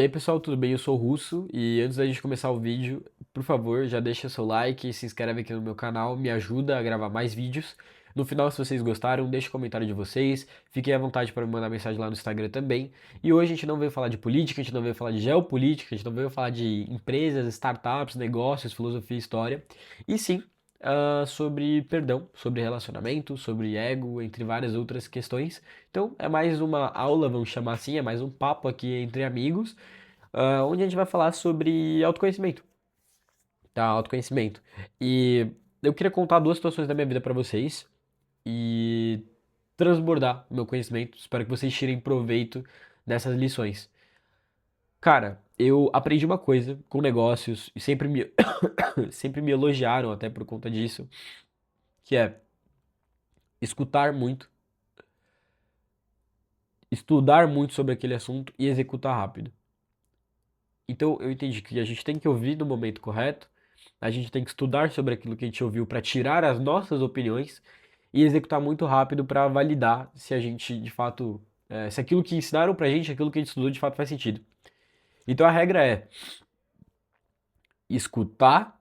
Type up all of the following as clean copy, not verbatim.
E aí pessoal, tudo bem? Eu sou o Russo e antes da gente começar o vídeo, por favor, já deixa seu like e se inscreve aqui no meu canal, me ajuda a gravar mais vídeos. No final, se vocês gostaram, deixa o comentário de vocês, fiquem à vontade para me mandar mensagem lá no Instagram também. E hoje a gente não veio falar de política, a gente não veio falar de geopolítica, a gente não veio falar de empresas, startups, negócios, filosofia e história, e sim sobre perdão, sobre relacionamento, sobre ego, entre várias outras questões. Então é mais uma aula, vamos chamar assim, é mais um papo aqui entre amigos, onde a gente vai falar sobre autoconhecimento, tá? Autoconhecimento. E eu queria contar duas situações da minha vida pra vocês e transbordar o meu conhecimento. Espero que vocês tirem proveito dessas lições. Cara, eu aprendi uma coisa com negócios e sempre me elogiaram até por conta disso, que é escutar muito, estudar muito sobre aquele assunto e executar rápido. Então eu entendi que a gente tem que ouvir no momento correto, a gente tem que estudar sobre aquilo que a gente ouviu para tirar as nossas opiniões e executar muito rápido para validar se a gente de fato, se aquilo que ensinaram pra gente, aquilo que a gente estudou de fato faz sentido. Então a regra é escutar,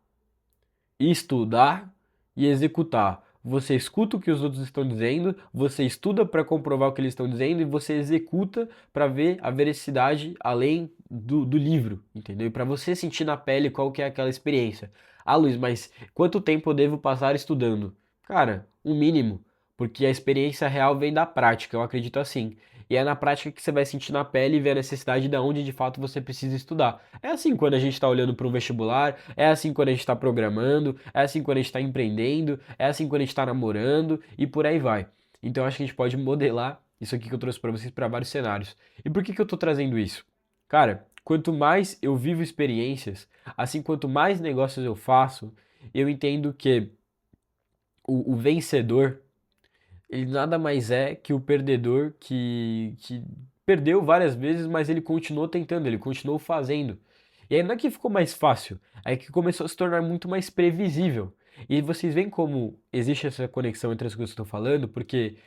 estudar e executar. Você escuta o que os outros estão dizendo, você estuda para comprovar o que eles estão dizendo e você executa para ver a veracidade além do livro, entendeu? E para você sentir na pele qual que é aquela experiência. Ah, Luiz, mas quanto tempo eu devo passar estudando? Cara, um mínimo, porque a experiência real vem da prática, eu acredito assim. E é na prática que você vai sentir na pele e ver a necessidade de onde de fato você precisa estudar. É assim quando a gente está olhando para um vestibular, é assim quando a gente está programando, é assim quando a gente está empreendendo, é assim quando a gente está namorando e por aí vai. Então acho que a gente pode modelar isso aqui que eu trouxe para vocês para vários cenários. E por que que eu estou trazendo isso? Cara, quanto mais eu vivo experiências, assim quanto mais negócios eu faço, eu entendo que o vencedor ele nada mais é que o perdedor que perdeu várias vezes, mas ele continuou tentando, ele continuou fazendo. E aí não é que ficou mais fácil, é que começou a se tornar muito mais previsível. E vocês veem como existe essa conexão entre as coisas que eu estou falando, porque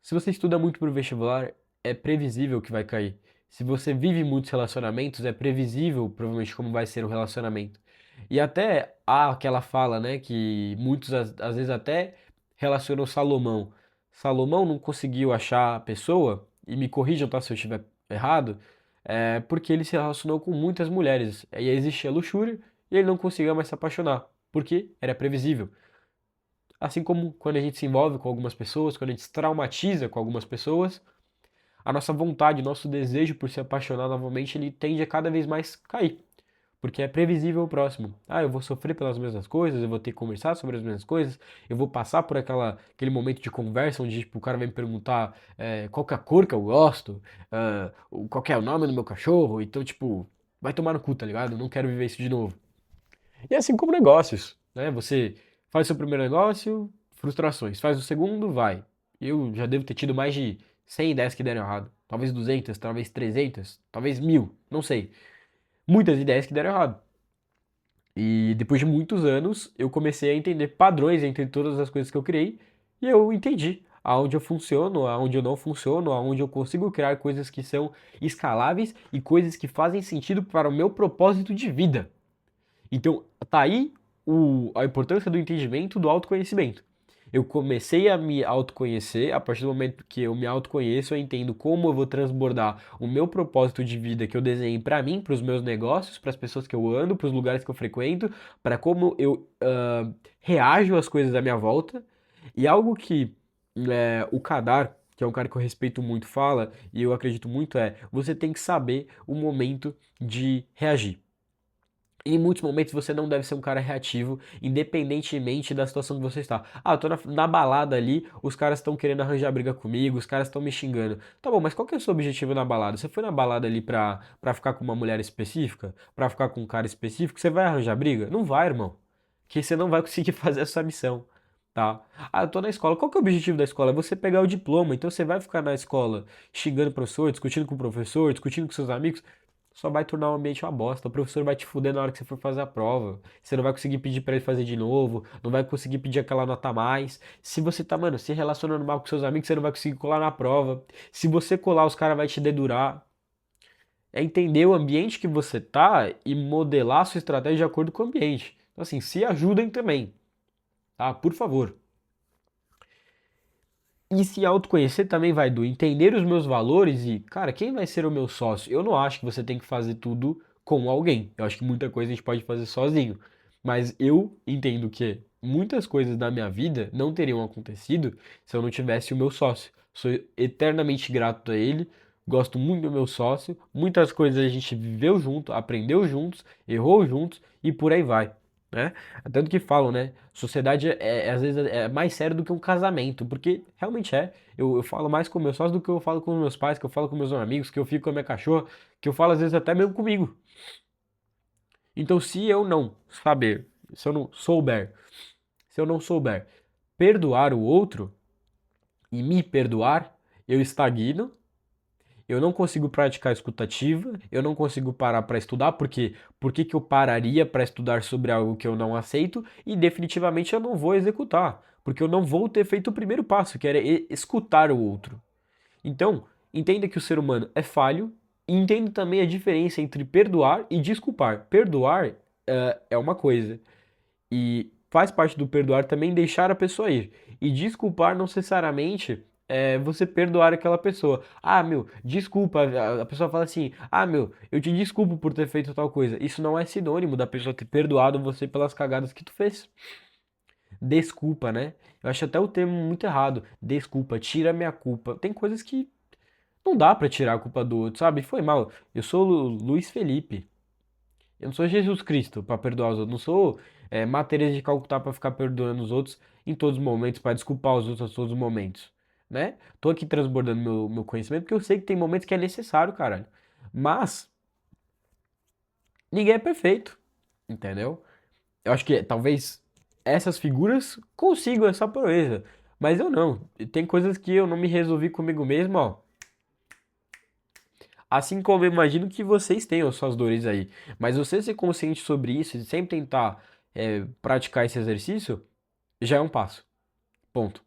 se você estuda muito para o vestibular, é previsível que vai cair. Se você vive muitos relacionamentos, é previsível provavelmente como vai ser o relacionamento. E até há aquela fala, né, que muitos às vezes até relacionam Salomão. Salomão não conseguiu achar a pessoa, e me corrijam, tá, se eu estiver errado, porque ele se relacionou com muitas mulheres. E aí existia luxúria e ele não conseguia mais se apaixonar, porque era previsível. Assim como quando a gente se envolve com algumas pessoas, quando a gente se traumatiza com algumas pessoas, a nossa vontade, nosso desejo por se apaixonar novamente, ele tende a cada vez mais cair. Porque é previsível o próximo. Ah, eu vou sofrer pelas mesmas coisas, eu vou ter que conversar sobre as mesmas coisas, eu vou passar por aquele momento de conversa onde tipo, o cara vai me perguntar qual que é a cor que eu gosto, qual que é o nome do meu cachorro, então, tipo, vai tomar no cu, tá ligado? Eu não quero viver isso de novo. E é assim como negócios, né? Você faz seu primeiro negócio, frustrações. Faz o segundo, vai. Eu já devo ter tido mais de 100 ideias que deram errado. Talvez 200, talvez 300, talvez 1000, não sei. Muitas ideias que deram errado. E depois de muitos anos, eu comecei a entender padrões entre todas as coisas que eu criei. E eu entendi aonde eu funciono, aonde eu não funciono, aonde eu consigo criar coisas que são escaláveis e coisas que fazem sentido para o meu propósito de vida. Então, tá aí a importância do entendimento do autoconhecimento. Eu comecei a me autoconhecer, a partir do momento que eu me autoconheço, eu entendo como eu vou transbordar o meu propósito de vida que eu desenhei para mim, para os meus negócios, para as pessoas que eu ando, para os lugares que eu frequento, para como eu reajo às coisas à minha volta. E algo que o Kadar, que é um cara que eu respeito muito, fala, e eu acredito muito, você tem que saber o momento de reagir. Em muitos momentos você não deve ser um cara reativo, independentemente da situação que você está. Ah, eu tô na balada ali, os caras estão querendo arranjar briga comigo, os caras estão me xingando. Tá bom, mas qual que é o seu objetivo na balada? Você foi na balada ali pra ficar com uma mulher específica? Pra ficar com um cara específico? Você vai arranjar briga? Não vai, irmão. Que você não vai conseguir fazer essa missão, tá? Ah, eu tô na escola. Qual que é o objetivo da escola? É você pegar o diploma. Então você vai ficar na escola xingando o professor, discutindo com o professor, discutindo com seus amigos só vai tornar o ambiente uma bosta. O professor vai te fuder na hora que você for fazer a prova. Você não vai conseguir pedir pra ele fazer de novo, não vai conseguir pedir aquela nota a mais. Se você tá, mano, se relacionando mal com seus amigos, você não vai conseguir colar na prova. Se você colar, os caras vão te dedurar. é entender o ambiente que você tá e modelar a sua estratégia de acordo com o ambiente. Então, assim, se ajudem também, tá? Por favor. E se autoconhecer também vai do entender os meus valores e, cara, quem vai ser o meu sócio? Eu não acho que você tem que fazer tudo com alguém. Eu acho que muita coisa a gente pode fazer sozinho. Mas eu entendo que muitas coisas da minha vida não teriam acontecido se eu não tivesse o meu sócio. Sou eternamente grato a ele, gosto muito do meu sócio. Muitas coisas a gente viveu junto, aprendeu juntos, errou juntos e por aí vai, né? Tanto que falam, né? Sociedade às vezes é mais sério do que um casamento, porque realmente é. Eu falo mais com meus sócios do que eu falo com meus pais, que eu falo com meus amigos, que eu fico com a minha cachorra, que eu falo às vezes até mesmo comigo. Então, se eu não saber, se eu não souber perdoar o outro e me perdoar, eu estagno. Eu não consigo praticar a escutativa, eu não consigo parar para estudar, porque por que que eu pararia para estudar sobre algo que eu não aceito e definitivamente eu não vou executar, porque eu não vou ter feito o primeiro passo, que era escutar o outro. Então, entenda que o ser humano é falho e entenda também a diferença entre perdoar e desculpar. Perdoar é uma coisa e faz parte do perdoar também deixar a pessoa ir. E desculpar não necessariamente é você perdoar aquela pessoa. Ah, meu, desculpa. A pessoa fala assim: ah, meu, eu te desculpo por ter feito tal coisa. Isso não é sinônimo da pessoa ter perdoado você pelas cagadas que tu fez. Desculpa, né? Eu acho até o termo muito errado. Desculpa, tira minha culpa. Tem coisas que não dá pra tirar a culpa do outro, sabe? Foi mal. Eu sou Luiz Felipe. Eu não sou Jesus Cristo para perdoar os outros. Não sou Matéria de Calcutá para ficar perdoando os outros em todos os momentos, para desculpar os outros a todos os momentos, né? Tô aqui transbordando meu conhecimento porque eu sei que tem momentos que é necessário, caralho. Mas ninguém é perfeito, entendeu? Eu acho que talvez essas figuras consigam essa proeza, mas eu não. Tem coisas que eu não me resolvi comigo mesmo, ó. Assim como eu imagino que vocês tenham suas dores aí. Mas você ser consciente sobre isso e sempre tentar praticar esse exercício já é um passo. Ponto.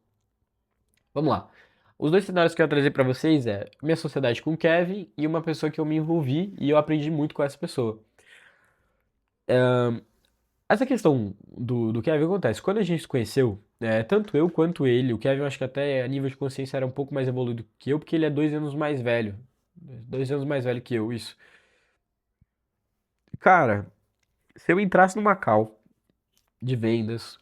Vamos lá. Os dois cenários que eu trazer para vocês é minha sociedade com o Kevin e uma pessoa que eu me envolvi e eu aprendi muito com essa pessoa. Essa questão do Kevin acontece. Quando a gente se conheceu, tanto eu quanto ele, o Kevin eu acho que até a nível de consciência era um pouco mais evoluído que eu, porque ele é 2 anos mais velho. 2 anos mais velho que eu, isso. Cara, se eu entrasse numa call de vendas,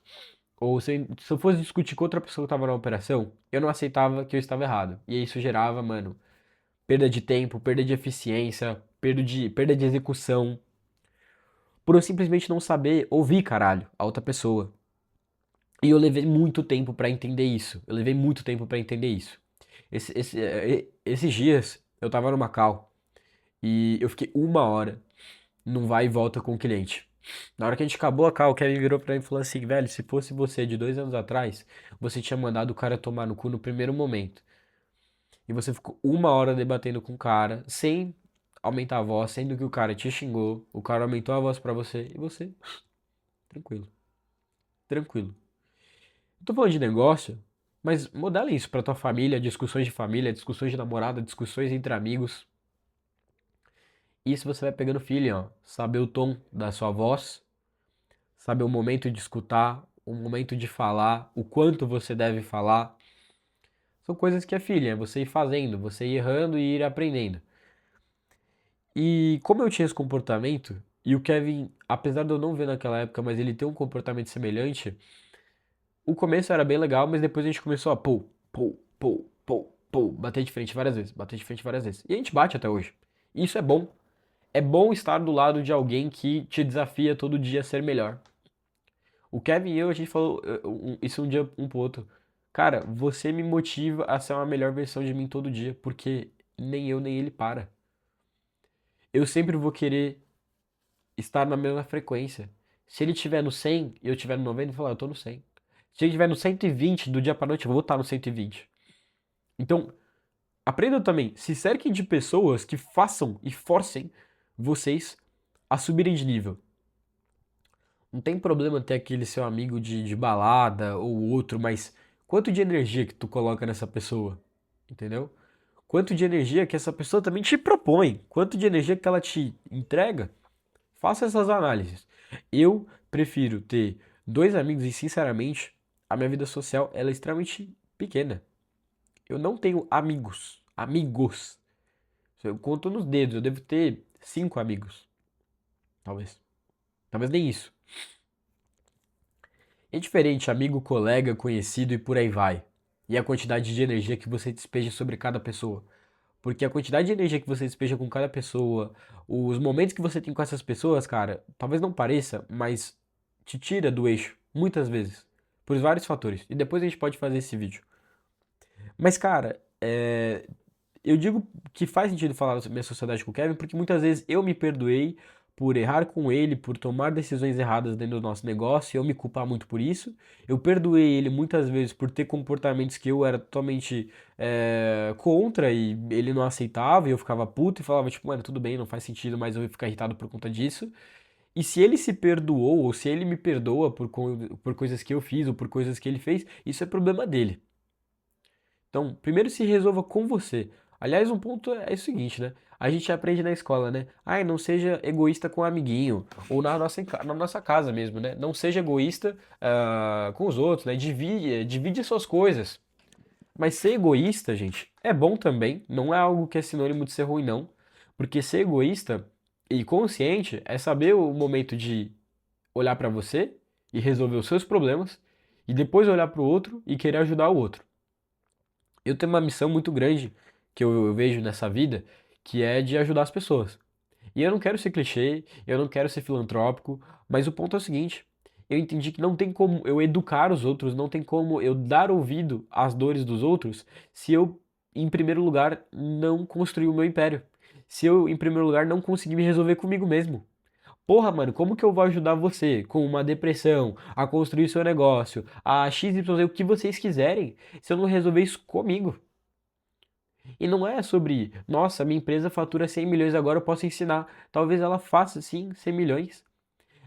ou se eu fosse discutir com outra pessoa que estava na operação, eu não aceitava que eu estava errado. E isso gerava, mano, perda de tempo, perda de eficiência, perda de execução, por eu simplesmente não saber ouvir, caralho, a outra pessoa. E eu levei muito tempo pra entender isso. Eu levei muito tempo pra entender isso. Esses dias eu tava numa call e eu fiquei 1 hora num vai e volta com o cliente. Na hora que a gente acabou a call, o Kevin virou pra mim e falou assim, velho, se fosse você de 2 anos atrás, você tinha mandado o cara tomar no cu no primeiro momento. E você ficou 1 hora debatendo com o cara, sem aumentar a voz, sendo que o cara te xingou, o cara aumentou a voz pra você, e você, tranquilo, tranquilo. Eu tô falando de negócio, mas modela isso pra tua família, discussões de namorada, discussões entre amigos. Isso você vai pegando feeling, ó. Saber o tom da sua voz, saber o momento de escutar, o momento de falar, o quanto você deve falar. São coisas que é feeling, é você ir fazendo, você ir errando e ir aprendendo. E como eu tinha esse comportamento, e o Kevin, apesar de eu não ver naquela época, mas ele tem um comportamento semelhante, o começo era bem legal, mas depois a gente começou a bater de frente várias vezes, bater de frente várias vezes. E a gente bate até hoje. E isso é bom. É bom estar do lado de alguém que te desafia todo dia a ser melhor. O Kevin e eu, a gente falou isso um dia um pro outro. Cara, você me motiva a ser uma melhor versão de mim todo dia, porque nem eu nem ele para. Eu sempre vou querer estar na mesma frequência. Se ele estiver no 100 e eu estiver no 90, eu vou falar, eu tô no 100. Se ele estiver no 120 do dia pra noite, eu vou estar no 120. Então, aprendam também, se cerquem de pessoas que façam e forcem vocês a subirem de nível. Não tem problema ter aquele seu amigo de balada ou outro, mas quanto de energia que tu coloca nessa pessoa? Entendeu? quanto de energia que essa pessoa também te propõe, quanto de energia que ela te entrega. Faça essas análises. Eu prefiro ter dois amigos e, sinceramente, a minha vida social ela é extremamente pequena. Eu não tenho amigos. Amigos. Eu conto nos dedos. Eu devo ter 5 amigos. Talvez. Talvez nem isso. É diferente amigo, colega, conhecido e por aí vai. E a quantidade de energia que você despeja sobre cada pessoa. Porque a quantidade de energia que você despeja com cada pessoa, os momentos que você tem com essas pessoas, cara, talvez não pareça, mas te tira do eixo, muitas vezes. Por vários fatores. E depois a gente pode fazer esse vídeo. Mas, cara, eu digo que faz sentido falar sobre minha sociedade com o Kevin, porque muitas vezes eu me perdoei por errar com ele, por tomar decisões erradas dentro do nosso negócio, e eu me culpar muito por isso. Eu perdoei ele muitas vezes por ter comportamentos que eu era totalmente contra e ele não aceitava, e eu ficava puto e falava, tipo, mano, tudo bem, não faz sentido, mas eu ia ficar irritado por conta disso. E se ele se perdoou, ou se ele me perdoa por coisas que eu fiz, ou por coisas que ele fez, isso é problema dele. Então, primeiro se resolva com você. Aliás, um ponto é o seguinte, né? A gente aprende na escola, né? Ai, não seja egoísta com o amiguinho. Ou na nossa casa mesmo, né? Não seja egoísta com os outros, né? Divide suas coisas. Mas ser egoísta, gente, é bom também. Não é algo que é sinônimo de ser ruim, não. Porque ser egoísta e consciente é saber o momento de olhar pra você e resolver os seus problemas. E depois olhar pro outro e querer ajudar o outro. Eu tenho uma missão muito grande que eu vejo nessa vida, que é de ajudar as pessoas. E eu não quero ser clichê, eu não quero ser filantrópico, mas o ponto é o seguinte: eu entendi que não tem como eu educar os outros, não tem como eu dar ouvido às dores dos outros se eu, em primeiro lugar, não construir o meu império. Se eu, em primeiro lugar, não conseguir me resolver comigo mesmo. Porra, mano, como que eu vou ajudar você com uma depressão, a construir seu negócio, a XYZ, o que vocês quiserem, se eu não resolver isso comigo? E não é sobre, nossa, minha empresa fatura 100 milhões agora, eu posso ensinar. Talvez ela faça sim 100 milhões,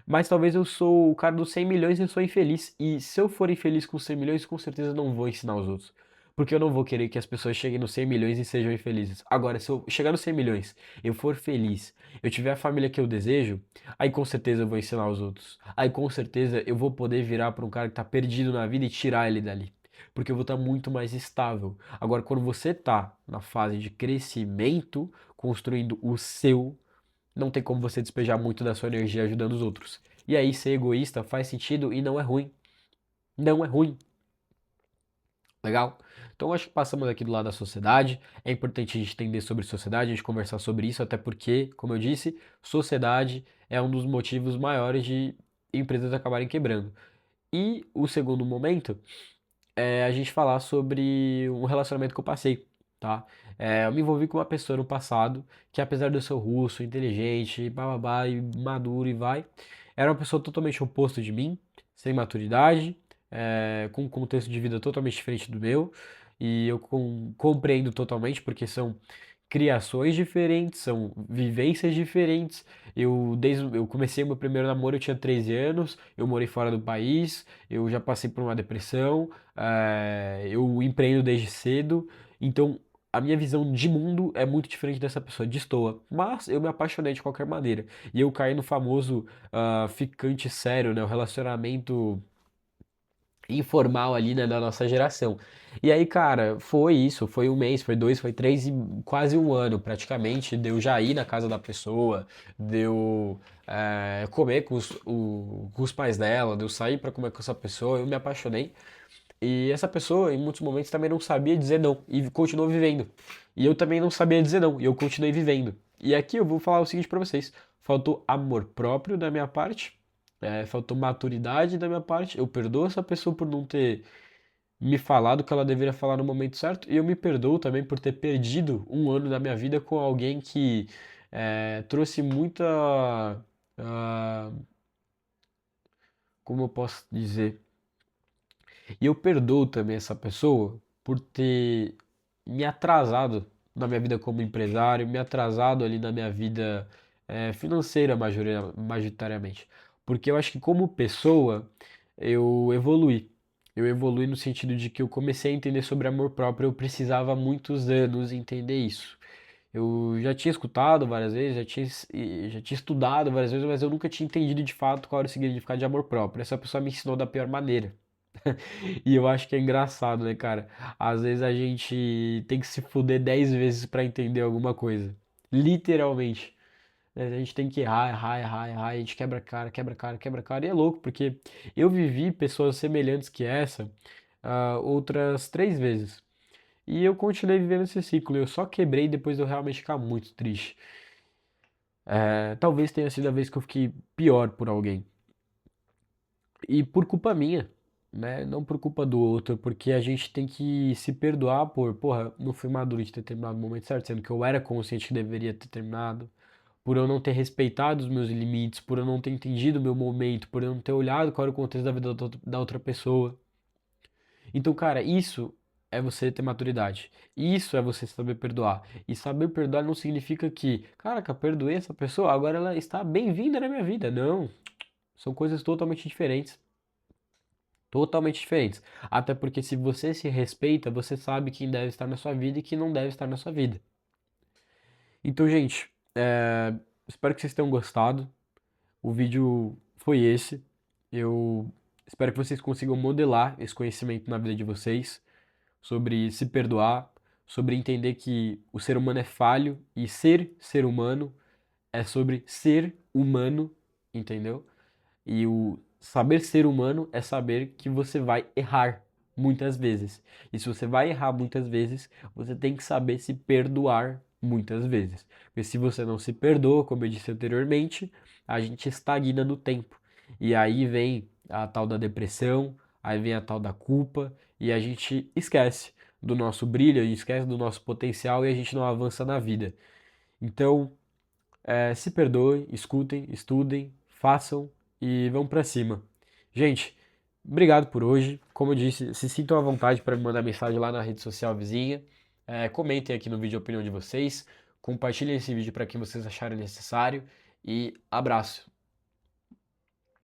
mas talvez eu sou o cara dos 100 milhões e eu sou infeliz. E se eu for infeliz com 100 milhões, com certeza eu não vou ensinar os outros. Porque eu não vou querer que as pessoas cheguem nos 100 milhões e sejam infelizes. Agora, se eu chegar nos 100 milhões, eu for feliz, eu tiver a família que eu desejo, aí com certeza eu vou ensinar os outros. Aí com certeza eu vou poder virar para um cara que tá perdido na vida e tirar ele dali. Porque eu vou estar muito mais estável. Agora, quando você tá na fase de crescimento, construindo o seu, não tem como você despejar muito da sua energia ajudando os outros. E aí ser egoísta faz sentido e não é ruim. Não é ruim. Legal? Então acho que passamos aqui do lado da sociedade. É importante a gente entender sobre sociedade, a gente conversar sobre isso, até porque, como eu disse, sociedade é um dos motivos maiores de empresas acabarem quebrando. E o segundo momento é a gente falar sobre um relacionamento que eu passei, tá? Eu me envolvi com uma pessoa no passado que, apesar de eu ser russo, inteligente, bababá, e maduro e vai, era uma pessoa totalmente oposta de mim, sem maturidade, com um contexto de vida totalmente diferente do meu, e eu compreendo totalmente porque são criações diferentes, são vivências diferentes. Eu comecei meu primeiro namoro, eu tinha 13 anos, eu morei fora do país, eu já passei por uma depressão, eu empreendo desde cedo, então a minha visão de mundo é muito diferente dessa pessoa, destoa. Mas eu me apaixonei de qualquer maneira. E eu caí no famoso ficante sério, né? O relacionamento informal ali, né, da nossa geração. E aí, cara, foi isso, foi um mês, foi dois, foi três e quase um ano praticamente, deu já ir na casa da pessoa, deu comer com os pais dela, deu sair pra comer com essa pessoa, eu me apaixonei. E essa pessoa, em muitos momentos, também não sabia dizer não e continuou vivendo. E eu também não sabia dizer não e eu continuei vivendo. E aqui eu vou falar o seguinte pra vocês: faltou amor próprio da minha parte, faltou maturidade da minha parte. Eu perdoo essa pessoa por não ter me falado o que ela deveria falar no momento certo, e eu me perdoo também por ter perdido um ano da minha vida com alguém que trouxe muita. ah, como eu posso dizer? E eu perdoo também essa pessoa por ter me atrasado na minha vida como empresário, me atrasado ali na minha vida financeira majoritariamente. Porque eu acho que como pessoa eu evoluí. Eu evolui no sentido de que eu comecei a entender sobre amor próprio, eu precisava há muitos anos entender isso. Eu já tinha escutado várias vezes, já tinha estudado várias vezes, mas eu nunca tinha entendido de fato qual era o significado de amor próprio. Essa pessoa me ensinou da pior maneira. E eu acho que é engraçado, né, cara? Às vezes a gente tem que se fuder 10 vezes pra entender alguma coisa. Literalmente. Né? A gente tem que errar, errar, errar, errar, e a gente quebra a cara, quebra a cara, quebra a cara. E é louco, porque eu vivi pessoas semelhantes que essa, outras 3 vezes. E eu continuei vivendo esse ciclo. Eu só quebrei depois de eu realmente ficar muito triste. Talvez tenha sido a vez que eu fiquei pior por alguém. E por culpa minha, né? Não por culpa do outro, porque a gente tem que se perdoar por, porra, não fui maduro de ter terminado no momento certo, sendo que eu era consciente que deveria ter terminado, por eu não ter respeitado os meus limites, por eu não ter entendido o meu momento, por eu não ter olhado qual era o contexto da vida da outra pessoa. Então, cara, isso é você ter maturidade. Isso é você saber perdoar. E saber perdoar não significa que, caraca, perdoei essa pessoa, agora ela está bem-vinda na minha vida. Não, são coisas totalmente diferentes. Totalmente diferentes. Até porque se você se respeita, você sabe quem deve estar na sua vida e quem não deve estar na sua vida. Então, gente, espero que vocês tenham gostado. O vídeo foi esse. Eu espero que vocês consigam modelar esse conhecimento na vida de vocês sobre se perdoar, sobre entender que o ser humano é falho e ser ser humano é sobre ser humano, entendeu? E o saber ser humano é saber que você vai errar muitas vezes. E se você vai errar muitas vezes, você tem que saber se perdoar muitas vezes. Porque se você não se perdoa, como eu disse anteriormente, a gente estagna no tempo. E aí vem a tal da depressão, aí vem a tal da culpa, e a gente esquece do nosso brilho, a gente esquece do nosso potencial e a gente não avança na vida. Então, se perdoem, escutem, estudem, façam e vão pra cima. Gente, obrigado por hoje. Como eu disse, se sintam à vontade para me mandar mensagem lá na rede social vizinha. Comentem aqui no vídeo a opinião de vocês. Compartilhem esse vídeo para quem vocês acharem necessário. E abraço.